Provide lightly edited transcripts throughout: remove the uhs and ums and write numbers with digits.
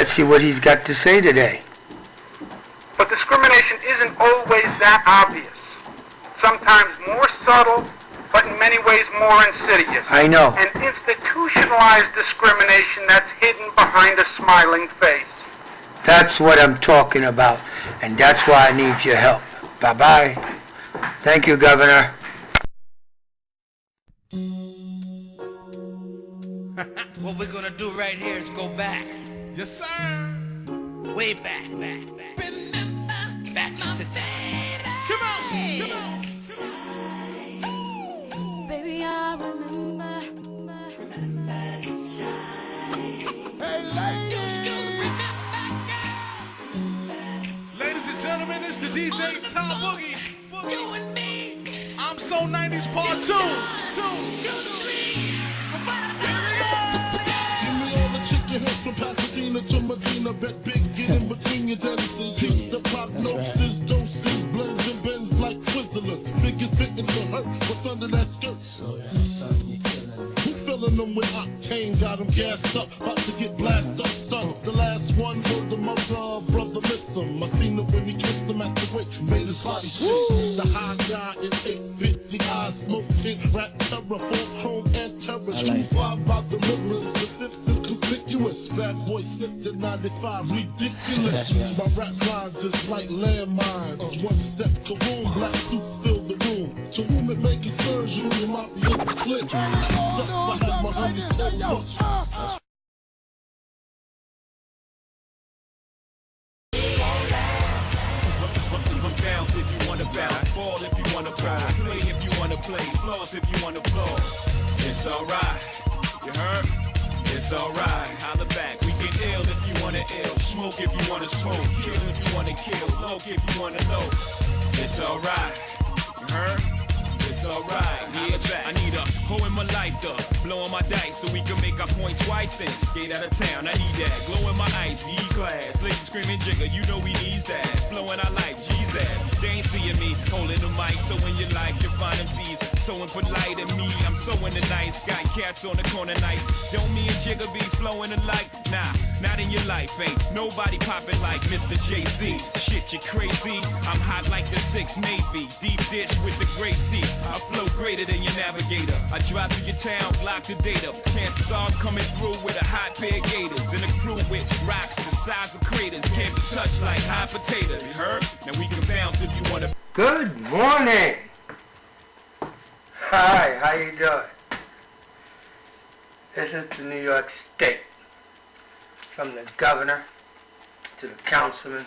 Let's see what he's got to say today. But discrimination isn't always that obvious. Sometimes more subtle, but in many ways more insidious. I know. And institutionalized discrimination that's hidden behind a smiling face. That's what I'm talking about, and that's why I need your help. Bye-bye. Thank you, Governor. What we're gonna do right here is go back. Yes, sir. Way back. Remember, back to today. Come on, come on. Baby, I remember. Hey, ladies and gentlemen, it's the DJ Top Boogie. You and me. I'm So 90s Part 2. From Pasadena to Medina, bet big, get in between your dentists. Keep the prognosis, doses, blends and bends like Twizzlers. Biggest hit in the hurt, what's under that skirt? Who filling them with octane, got them gassed up, about to get blasted up, son. The last one was the mother, brother miss him. I seen it when he kissed him at the wake, made his body shake. The high guy in 850, eyes smoke tint, rap terror, full chrome and terror. Street 5 by the rivers, the fifth is conspicuous. Bad boy slipped in 95, ridiculous. My rap lines is like landmines. One step, kaboom, black suits fill the room. To whom it may concern, Junior Mafia is the clip. I have my homies told us. Bounce if you wanna bounce, fall if you wanna bounce, play if you wanna play, floss if you wanna floss. It's alright, you heard? It's alright, holla back, we get ill if you wanna ill, smoke if you wanna smoke, kill if you wanna kill, low if you wanna low. It's alright, you heard? It's alright, yeah, back. I need a hoe in my life though, blowing my dice so we can make our point twice then. Skate out of town, I need that, glow in my ice, E-class, ladies screaming jigger, you know we needs that. Flowing our life, Jesus, they ain't seeing me, holding the mic, so in your life you find them C's. So polite in me, I'm so in the nice. Got cats on the corner nice. Don't me and Jigga be flowing alike? Nah, not in your life. Ain't nobody popping like Mr. Jay-Z. Shit, you crazy. I'm hot like the 6 Navy. Deep ditch with the gray seats. I flow greater than your navigator. I drive through your town, block the data. Chances are I'm coming through with a hot pair of gators. And a crew with rocks the size of craters. Can't be touched like hot potatoes. You heard? Now we can bounce if you wanna. Good morning. Hi, how you doing? This is the New York State. From the governor to the councilman.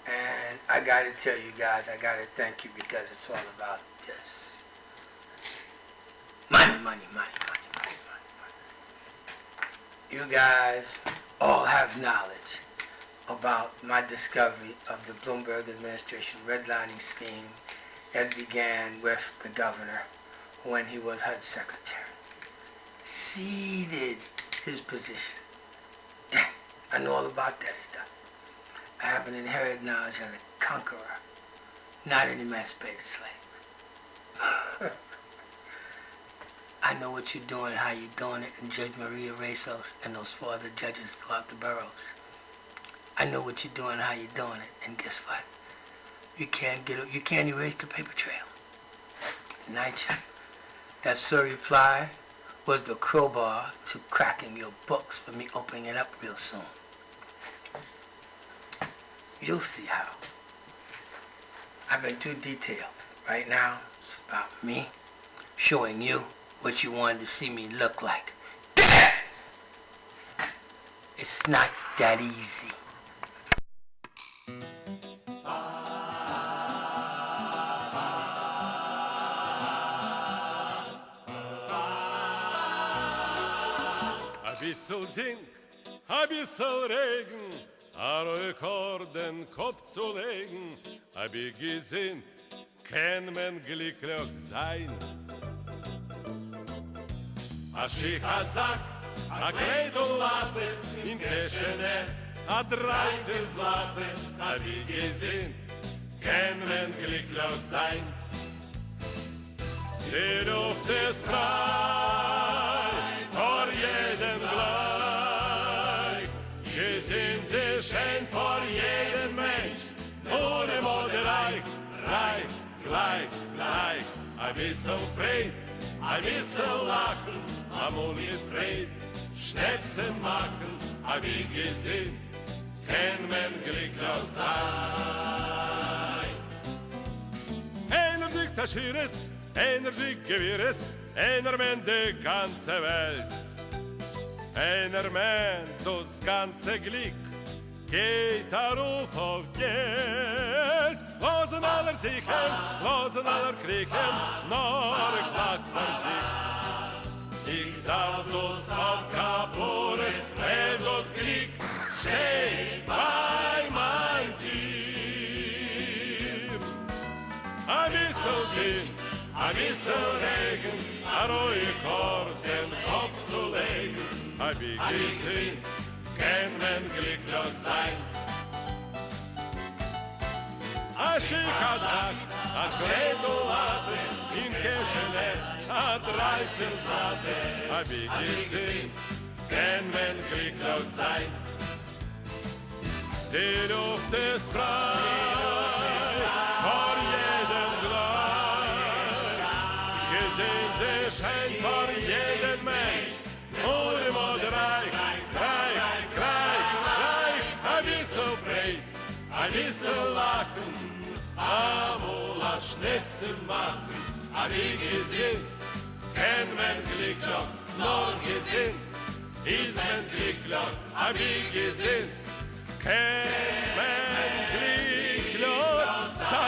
And I gotta tell you guys, I gotta thank you because it's all about this. Money, money, money, money, money, money, money. You guys all have knowledge about my discovery of the Bloomberg administration redlining scheme that began with the governor when he was HUD secretary. Ceded his position. Yeah, I know all about that stuff. I have an inherited knowledge of a conqueror, not an emancipated slave. I know what you're doing, how you're doing it, and Judge Maria Resos and those 4 other judges throughout the boroughs. I know what you're doing, how you're doing it, and guess what? You can't erase the paper trail. Nightshade. That Sir reply was the crowbar to cracking your books for me opening it up real soon. You'll see how. I've been too detailed. Right now, it's about me showing you what you wanted to see me look like. It's not that easy. Bissel Sink, ein bissel Regen, a Rekorden Kopf zu legen, hab ich gesinnt, kann man glücklich sein. A Schicht, a Sack, a Kleid und Lattes, in Teschene, a Dreifels Lattes, hab ich gesinnt, kann man glücklich sein. Die Luft ist frei, vor jedem gleich, schön vor jeden Mensch. Nur immer reich, reich, gleich, gleich. Ein bisschen Fried, ein bisschen Lachen, amol mit Fried. Schnäpse machen, hab ich gesehen, kann man glücklich sein. Einer sich das Schieres, einer sich Gewehres, einer meint die ganze Welt. Einer meint das ganze Glück, geht auf Geld. Losen aller sichern, losen aller kriechen, nur glatt für sich. Ich darf das auf Kapores, wenn das Glück steht bei mein Tier. Ein bisschen Sinn, ein bisschen Regen, an euch Ort den Kopf zu legen. Hab ich gesehen, kann man glücklich sein. A Schickazak, a Gredolates, in Keschenet, a Dreifelssates, hab ich gesehen, kann man glücklich sein. Die Luft ist frei, vor jedem gleich. Gesehen sie scheint vor jedem Mensch, nur immer reich, reich, reich, reich. Ein bisschen Fried, ein bisschen Lachen, amol a Schnäpse machen. Hab ich gesehen, kann man glücklich, nur gesehen, ist man glücklich, hab ich gesehen, kann man glücklich sein.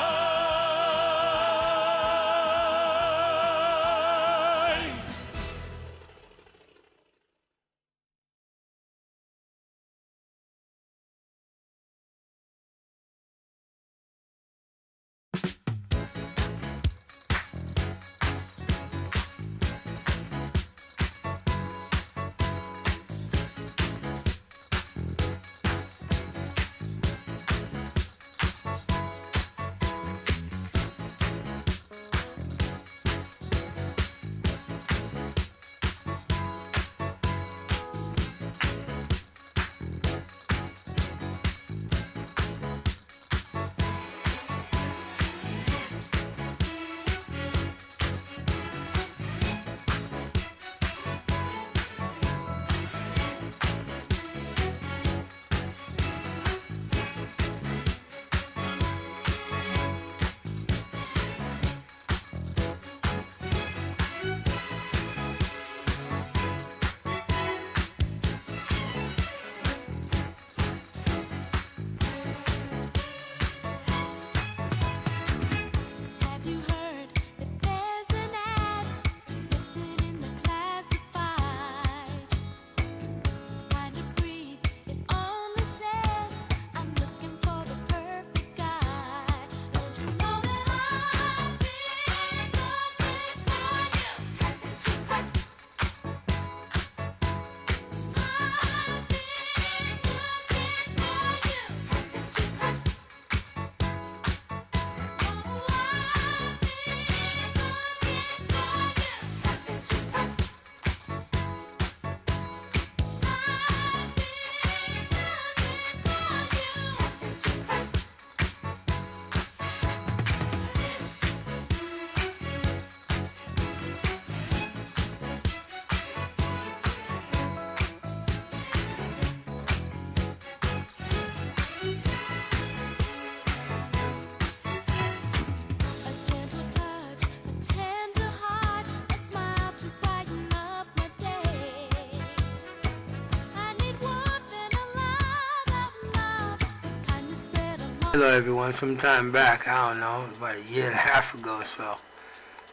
Hello everyone, some time back, I don't know, about a year and a half ago or so,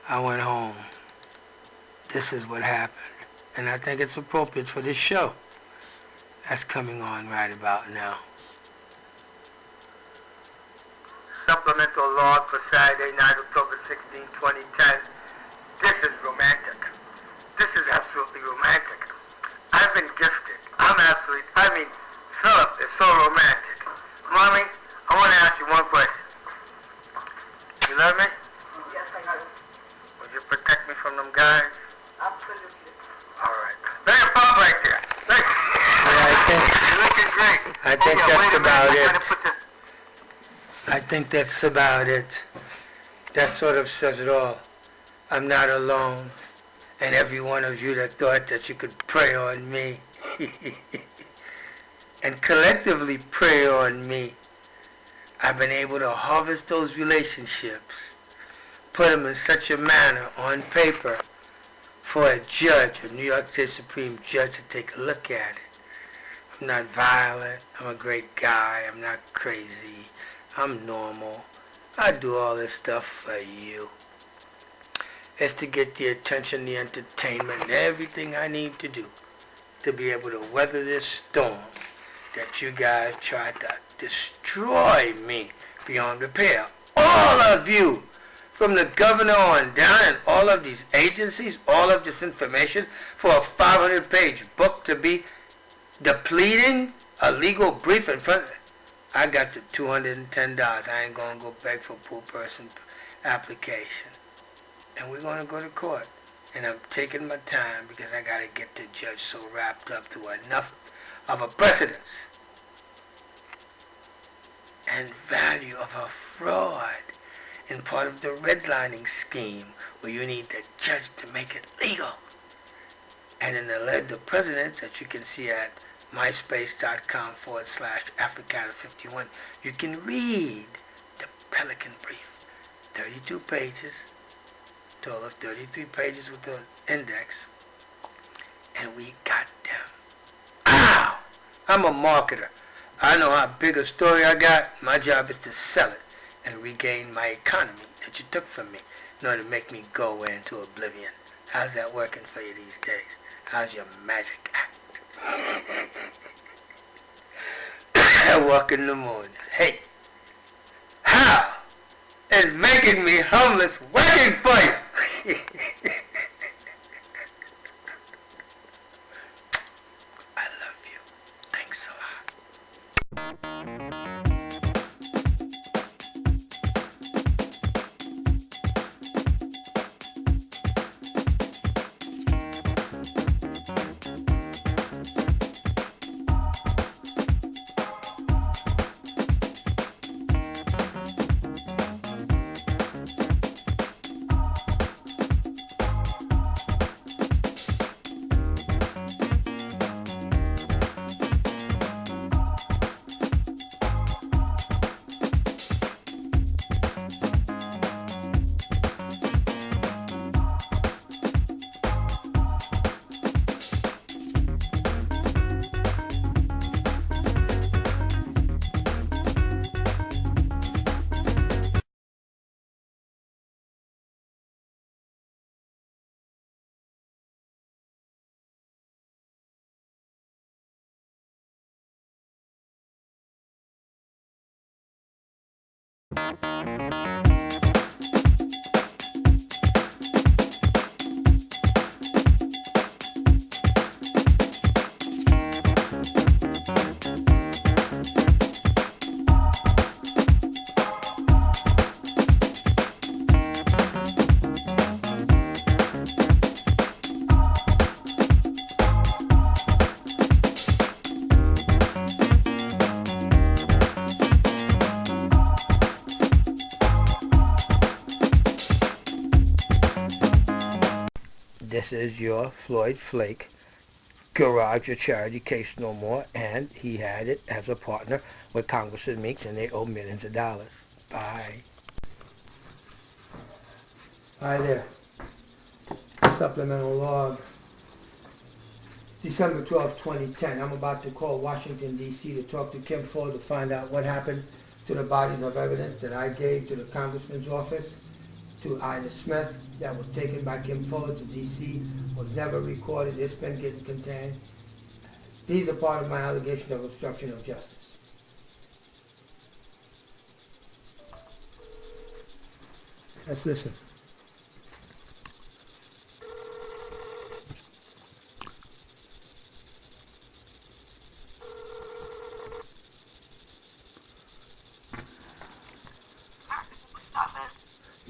I went home. This is what happened, and I think it's appropriate for this show that's coming on right about now. Supplemental log for Saturday night, October 16, 2010. This is romantic. This is absolutely romantic. I've been gifted. Philip is so romantic. Mommy, I want to ask you one question. You love me? Yes, I do. Would you protect me from them guys? Absolutely. All right. There's your pop right there. Look. Yeah, I think You're looking great. I think that's wait a about minute. I'm it. gonna put this. I think that's about it. That sort of says it all. I'm not alone. And every one of you that thought that you could prey on me and collectively prey on me, I've been able to harvest those relationships, put them in such a manner on paper for a judge, a New York State Supreme Judge, to take a look at it. I'm not violent. I'm a great guy. I'm not crazy. I'm normal. I do all this stuff for you. It's to get the attention, the entertainment, and everything I need to do to be able to weather this storm that you guys tried to destroy me beyond repair. All of you, from the governor on down, and all of these agencies, all of this information for a 500-page book to be depleting a legal brief in front of it. I got the $210. I ain't gonna go beg for a poor person application. And we're gonna go to court. And I'm taking my time because I gotta get the judge so wrapped up to enough of a precedence and value of a fraud in part of the redlining scheme where you need the judge to make it legal. And in the president that you can see at myspace.com/Africana51, you can read the Pelican Brief. 32 pages, total of 33 pages with the index. And we got them. Ow! I'm a marketer. I know how big a story I got. My job is to sell it and regain my economy that you took from me in order to make me go into oblivion. How's that working for you these days? How's your magic act? I walk in the morning. Hey, how is making me homeless working for you? I love you. Thanks a lot. This is your Floyd Flake garage or charity case no more, and he had it as a partner with Congressman Meeks, and they owe millions of dollars. Bye. Hi there. Supplemental log. December 12, 2010. I'm about to call Washington, D.C. to talk to Kim Fuller to find out what happened to the bodies of evidence that I gave to the Congressman's office, to Ida Smith, that was taken by Kim Fuller to D.C., was never recorded. It's been getting contained. These are part of my allegation of obstruction of justice. Let's listen.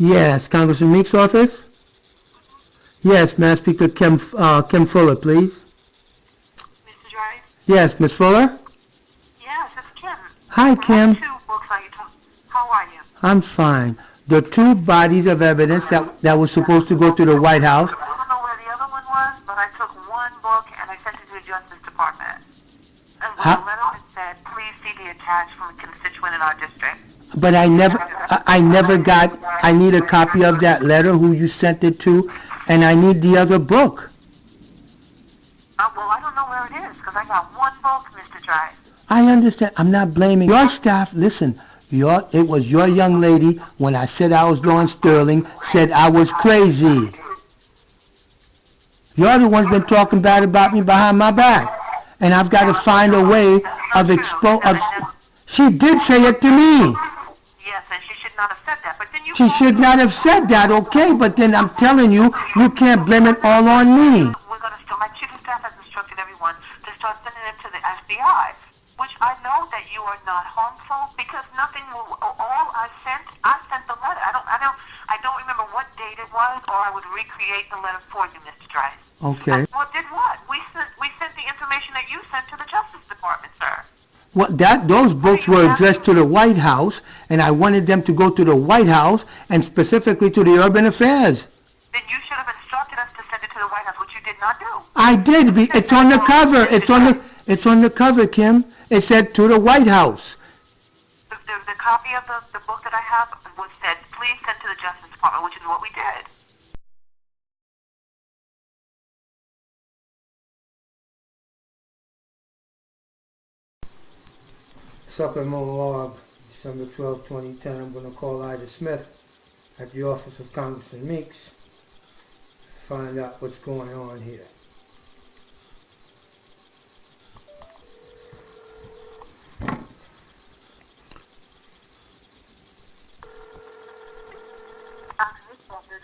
Yes, Congressman Meeks' office? Yes, may I speak to Kim Fuller, please? Mr. Drice? Yes, Ms. Fuller? Yes. Kim. Hi, Kim. Two books are you talking? How are you? I'm fine. The two bodies of evidence that was supposed to go to the White House. I don't know where the other one was, but I took one book and I sent it to the Justice Department. And with the letter that said, please see the attached from a constituent in our district. But I never got, I need a copy of that letter, who you sent it to, and I need the other book. Well, I don't know where it is, because I got one book, Mr. Drice. I understand. I'm not blaming your staff. Listen, it was your young lady, when I said I was going Sterling, said I was crazy. You're the one's been talking bad about me behind my back. And I've got to find a way of she did say it to me. Yes, and she should not have said that, but then you... She should not have said that, okay, but then I'm telling you, you can't blame it all on me. We're going to still, my chief of staff has instructed everyone to start sending it to the FBI, which I know that you are not harmful, because nothing will, all I sent the letter. I don't remember what date it was, or I would recreate the letter for you, Mr. Drice. Okay. Well, did what? We sent the information that you sent to the Justice Department, sir. Well, those books were addressed to the White House, and I wanted them to go to the White House, and specifically to the Urban Affairs. Then you should have instructed us to send it to the White House, which you did not do. I did. It's on the cover. It's on the cover, Kim. It said to the White House. The copy of the book that I have was said, please send to the Justice Department, which is what we did. Supplemental log, December 12, 2010. I'm going to call Ida Smith at the office of Congressman Meeks, find out what's going on here.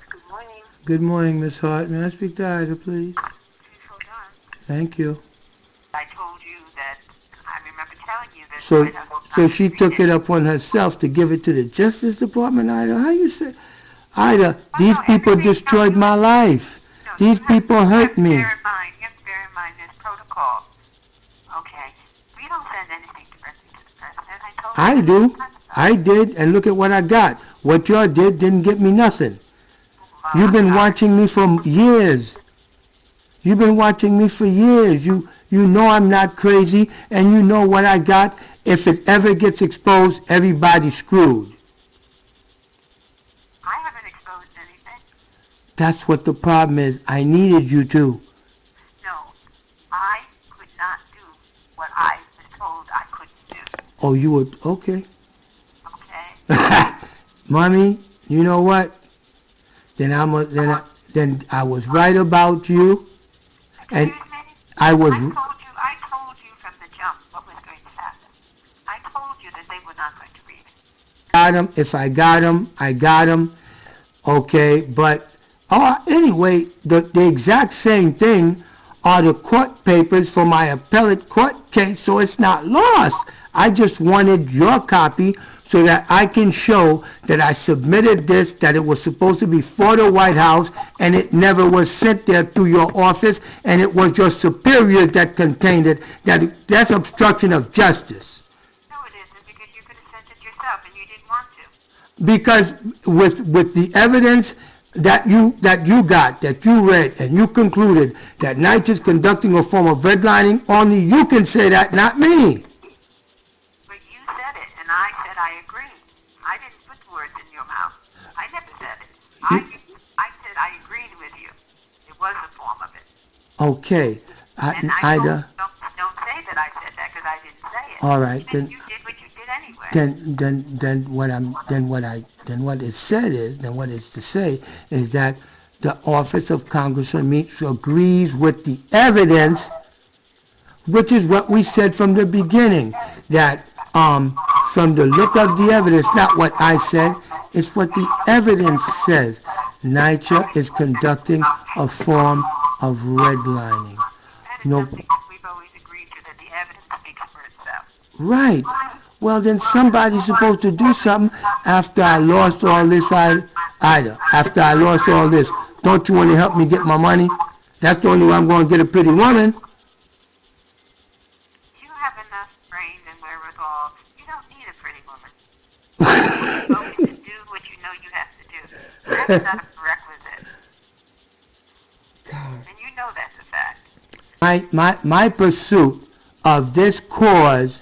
Good morning. Good morning, Miss Hart. May I speak to Ida, please? Please hold on. Thank you. I told you that, I remember telling you that... So she took it upon herself to give it to the Justice Department, Ida? How you say? Ida, these people destroyed my life. These people hurt me. You have to bear in mind this protocol. Okay. We don't send anything directly to the president. I do. I did, and look at what I got. What y'all did didn't get me nothing. You've been watching me for years. You've been watching me for years. You know I'm not crazy, and you know what I got. If it ever gets exposed, everybody's screwed. I haven't exposed anything. That's what the problem is. I needed you to. No, I could not do what I was told I couldn't do. Oh, you would? Okay. Okay. Mommy, you know what? Then I was right about you, and I was. I told you from the jump what was going to happen. I told you that they were not going to read it. Got him. If I got him, I got him. Okay, but anyway, the exact same thing are the court papers for my appellate court case, so it's not lost. I just wanted your copy so that I can show that I submitted this, that it was supposed to be for the White House, and it never was sent there through your office, and it was your superior that contained it. That's obstruction of justice. No, it isn't, because you could have sent it yourself, and you didn't want to. Because with the evidence that you got, that you read, and you concluded that Knight is conducting a form of redlining, only you can say that, not me. But you said it, and I said I agree. I didn't put the words in your mouth. I never said it. I said I agreed with you. It was a form of it. Okay. And Ida. Don't say that I said that, because I didn't say it. All right. Then you did what you did anyway. Then what it said is, then what it's to say is that the office of Congressman Meeks agrees with the evidence, which is what we said from the beginning, that from the look of the evidence, not what I said, it's what the evidence says. NYCHA is conducting a form of redlining. No. We've always agreed to that the evidence speaks for itself. Right. Well, then somebody's supposed to do something after I lost all this, Ida. After I lost all this. Don't you want to help me get my money? That's the only way I'm going to get a pretty woman. You have enough brain and wherewithal all, you don't need a pretty woman. You only to do what you know you have to do. That's not a prerequisite. And you know that's a fact. My pursuit of this cause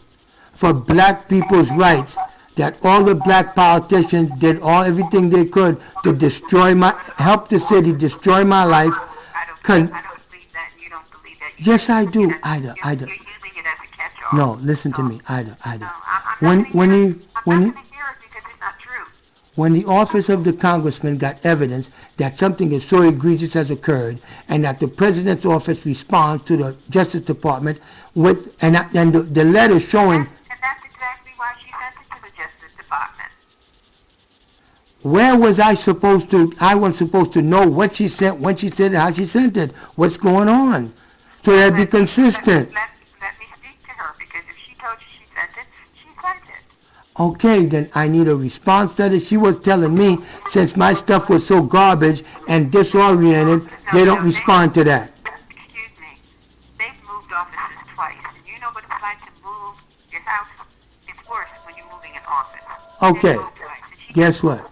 for black people's rights, that all the black politicians did everything they could to help the city destroy my life. I don't believe that, and you don't believe that. Yes, I do, Ida. You're using it as a catch-all. No, listen to me, Ida. No, I'm not going to hear it because it's not true. When the office of the congressman got evidence that something as so egregious has occurred, and that the president's office responds to the Justice Department with and the letter showing. And that's exactly why she sent it to the Justice Department. Where was I supposed to? I wasn't supposed to know what she sent, when she sent it, how she sent it, what's going on, so that'd be consistent. Let me speak to her, because if she told you she sent it, she sent it. Okay, then I need a response to it. She was telling me, since my stuff was so garbage and disoriented, they don't respond to that. Excuse me. They've moved offices twice, and you know what it's like to move your house? It's worse when you're moving an office. Okay, guess what?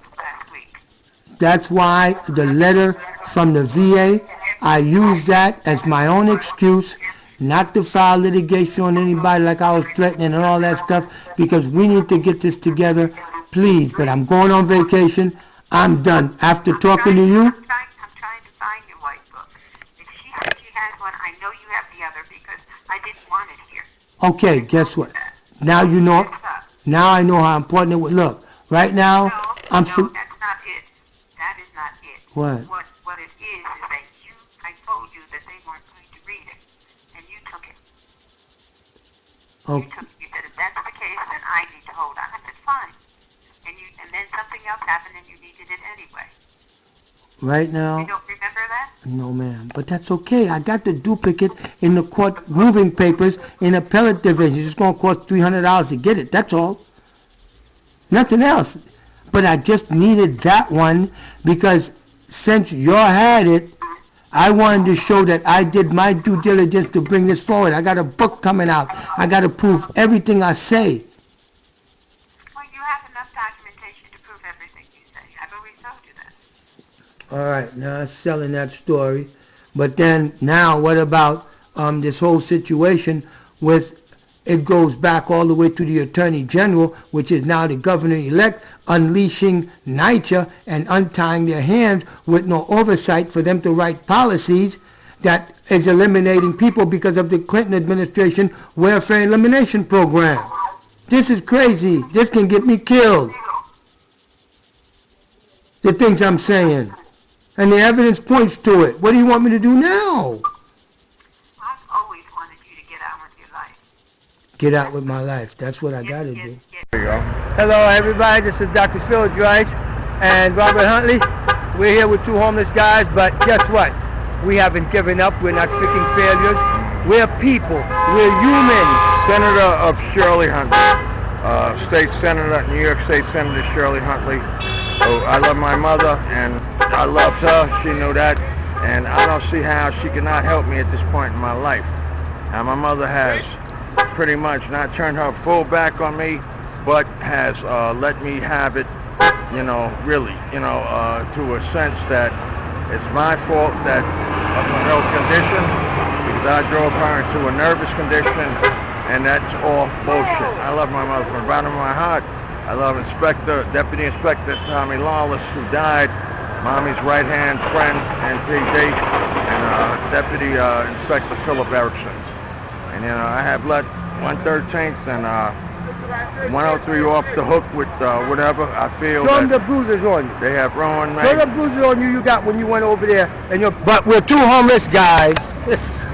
That's why the letter from the VA, I used that as my own excuse not to file litigation on anybody like I was threatening and all that stuff, because we need to get this together, please. But I'm going on vacation. I'm done. After talking to you. I'm trying to find your white book. If she said she has one, I know you have the other, because I didn't want it here. Okay, guess what? Now you know. Now I know how important it was. Look, right now, No, that's not it. That is not it. What? What it is that I told you that they weren't going to read it, and you took it. Okay. You said, if that's the case, then I need to hold on. I said, fine. And then something else happened, and you needed it anyway. Right now. You don't remember that? No, ma'am. But that's okay. I got the duplicate in the court moving papers in appellate division. It's going to cost $300 to get it. That's all. Nothing else. But I just needed that one because since you had it, I wanted to show that I did my due diligence to bring this forward. I got a book coming out. I got to prove everything I say. Well, you have enough documentation to prove everything you say. I've always told you that. All right, now I'm selling that story. But then now what about this whole situation with, it goes back all the way to the Attorney General, which is now the governor-elect, unleashing NYCHA and untying their hands with no oversight for them to write policies that is eliminating people because of the Clinton administration welfare elimination program. This is crazy. This can get me killed. The things I'm saying. And the evidence points to it. What do you want me to do now? I've always wanted you to get on with your life. Get out with my life. That's what I got to do. There you go. Hello, everybody. This is Dr. Phil DRICE and Robert Huntley. We're here with two homeless guys, but guess what? We haven't given up. We're not freaking failures. We're people. We're human. Senator of Shirley Huntley, State Senator, New York State Senator Shirley Huntley. So I love my mother, and I loved her. She knew that, and I don't see how she cannot help me at this point in my life. Now, my mother has pretty much not turned her full back on me, but has let me have it, really, to a sense that it's my fault that of my health condition, because I drove her into a nervous condition, and that's all bullshit. I love my mother from the bottom of my heart. I love Deputy Inspector Tommy Lawless, who died, Mommy's right-hand friend and PD, and Deputy Inspector Philippe Erickson. And, I have let 113th and 103 off the hook with whatever I feel. Show them the bruises on you. They have ruined me. Show the bruises on you got when you went over there. But we're two homeless guys.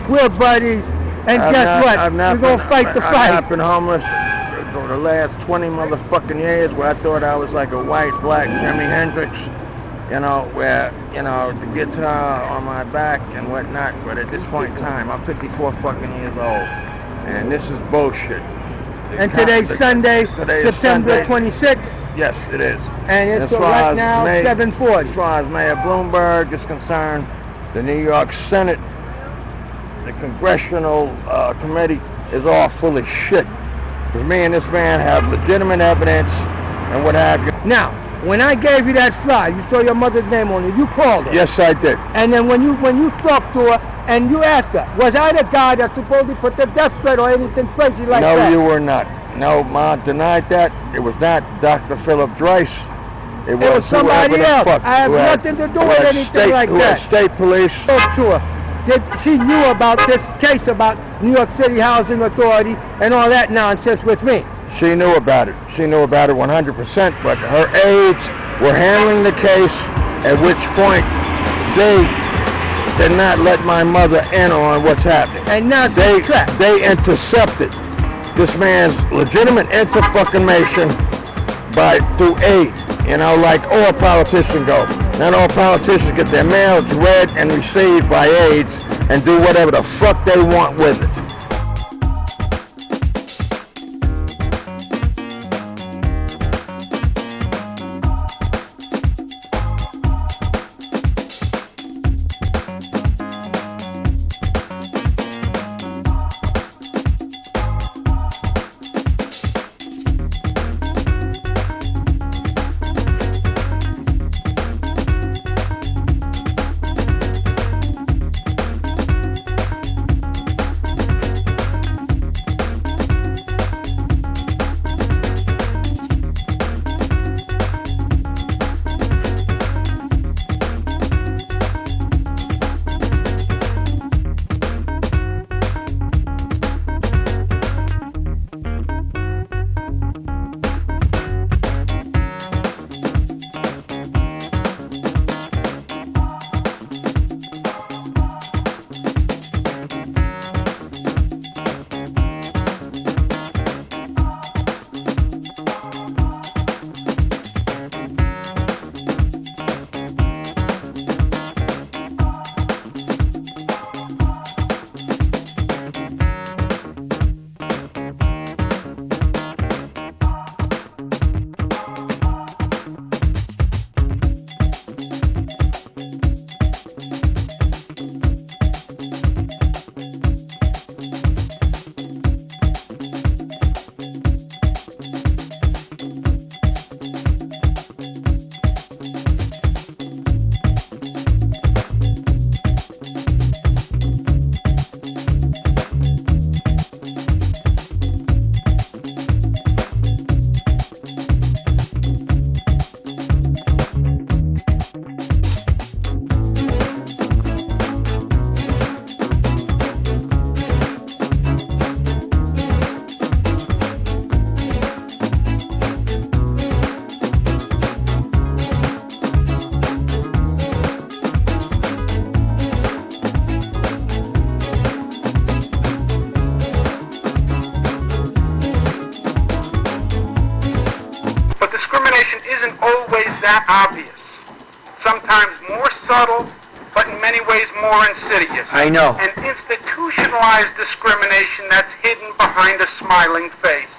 We're buddies. And guess what? We're going to fight the fight. I've not been homeless for the last 20 motherfucking years, where I thought I was like a white, black Jimi Hendrix, where, the guitar on my back and whatnot. But at this point in time, I'm 54 fucking years old. And this is bullshit. And today's Sunday, September 26th. Yes, it is. And it's right now 7:40. As far as Mayor Bloomberg is concerned, the New York Senate, the Congressional Committee is all full of shit. Because me and this man have legitimate evidence and what have you. Now, when I gave you that flyer, you saw your mother's name on it. You called her. Yes, I did. And then when you talked to her and you asked her, was I the guy that supposedly put the death threat or anything crazy like that? No, you were not. No, Ma denied that. It was not Dr. Philip DRICE. It was somebody else. I have nothing to do with anything like that. State police. Spoke to her. She knew about this case about New York City Housing Authority and all that nonsense with me. She knew about it. She knew about it 100%, but her aides were handling the case, at which point they did not let my mother in on what's happening. And now they intercepted this man's legitimate information through aid, you know, like all politicians go. Not all politicians get their mail, it's read and received by aides and do whatever the fuck they want with it. That obvious. Sometimes more subtle, but in many ways more insidious. I know. And institutionalized discrimination that's hidden behind a smiling face.